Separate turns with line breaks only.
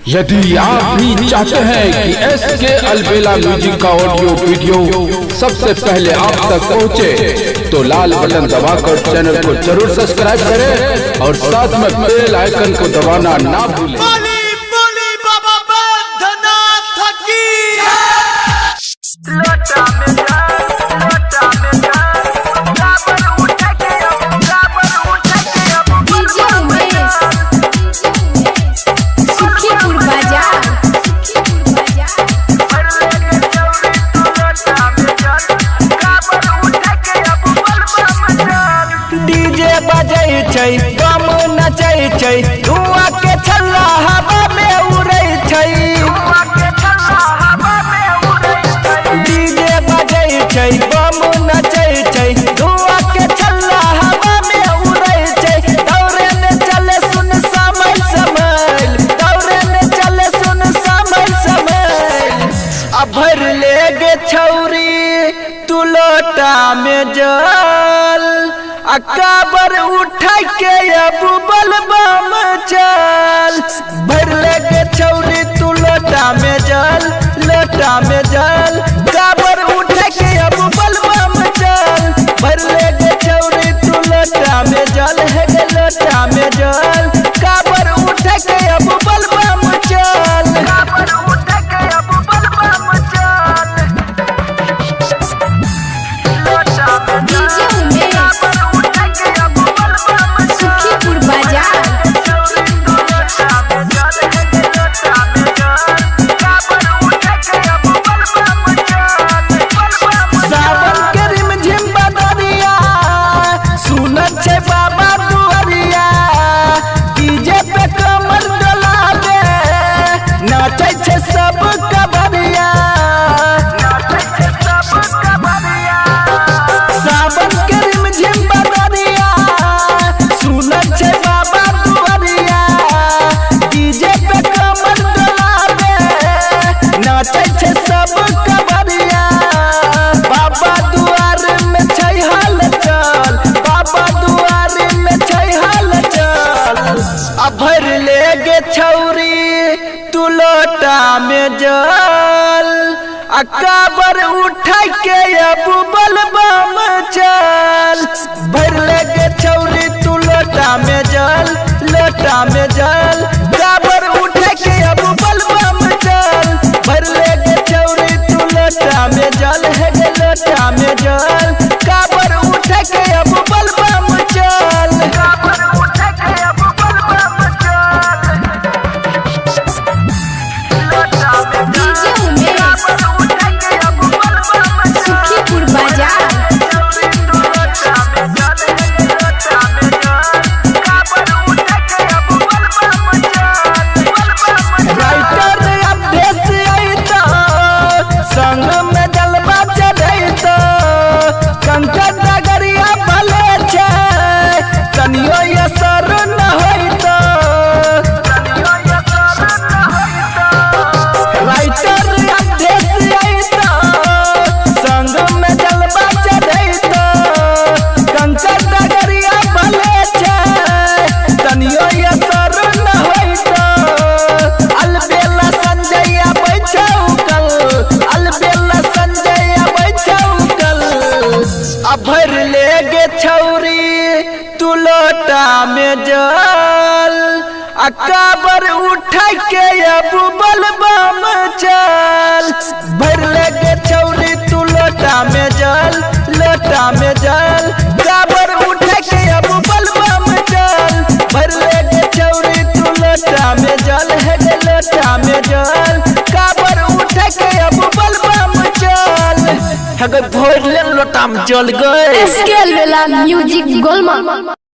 यदि आप भी चाहते हैं कि SK अलबेला म्यूजिक का ऑडियो वीडियो सबसे पहले आप तक पहुंचे, तो लाल बटन दबाकर चैनल को जरूर सब्सक्राइब करें और साथ में बेल आइकन को दबाना ना भूलें।
गम नचै छै, धुआं के छल्ला हवा में उड़ै छै। डीजे बजै छै, गम नचै छै, धुआं के छल्ला हवा में उड़ै छै। दौड़े ने चले सुन समैल समैल, दौड़े ने चले सुन समैल समैल। अब भर ले गे छौरी तू लोटा में जल, अकाबर उठा के अब बलबम चल। भर ले गे छौरी तू लोटा में जल, लोटा में जल, काबर उठा के अब बलबम चल। भर ले गे छौरी तू लोटा में जल, है गे लोटा में जल, काबर उठा के अब बलबम चल। काबर उठा के अब बलबम चल, लोटा में सब कबरिया, सावन के रिमझिम बदरिया, सुनत छै बाबा दुआरिया। डीजे पे कमर डोलावे, नाचै छै सब कबरिया। बाबा दुआर में छै हलचल, बाबा दुआर में छै हलचल। अब भर ले गे छौरी तू लोटा में जल, अकाबर उठा के अब बलबम चल। भर ले गे छौरी तू लोटा में जल, लोटा में जल, काबर उठा के अब बलबम चल। भर ले गे छौरी तू लोटा में जल, है गे लोटा में जल, काबर उठा के अब बलबम चल। काबर उठा के अब बलबम चल,
सुखीपुर बाजार।
राइटर अभ्यस अइतो, संग में जलवा चढ़ैतो, कंकड़ डगरिया भले छै, कनियो असर न होइतो। राइटर अभ्यस अइतो, संग में जलवा चढ़ैतो, कंकड़ डगरिया भले छै, कनियो असर न होइतो। अलबेला संजय बैठौ कल, अलबेला संजय बैठौ कल। अब भर ले गे छौरी तू लोटा में जल, अकाबर उठा के अब बलबम चल। भर ले गे छौरी तू लोटा में जल, लोटा में जल, काबर उठा के अब बलबम चल। भर ले गे छौरी तू लोटा में जल, है गे लोटा में जल, काबर उठा के अब बलबम चल। है गे भोर ले लोटा में जल गए।
SK अलबेला म्यूजिक गोलमाल।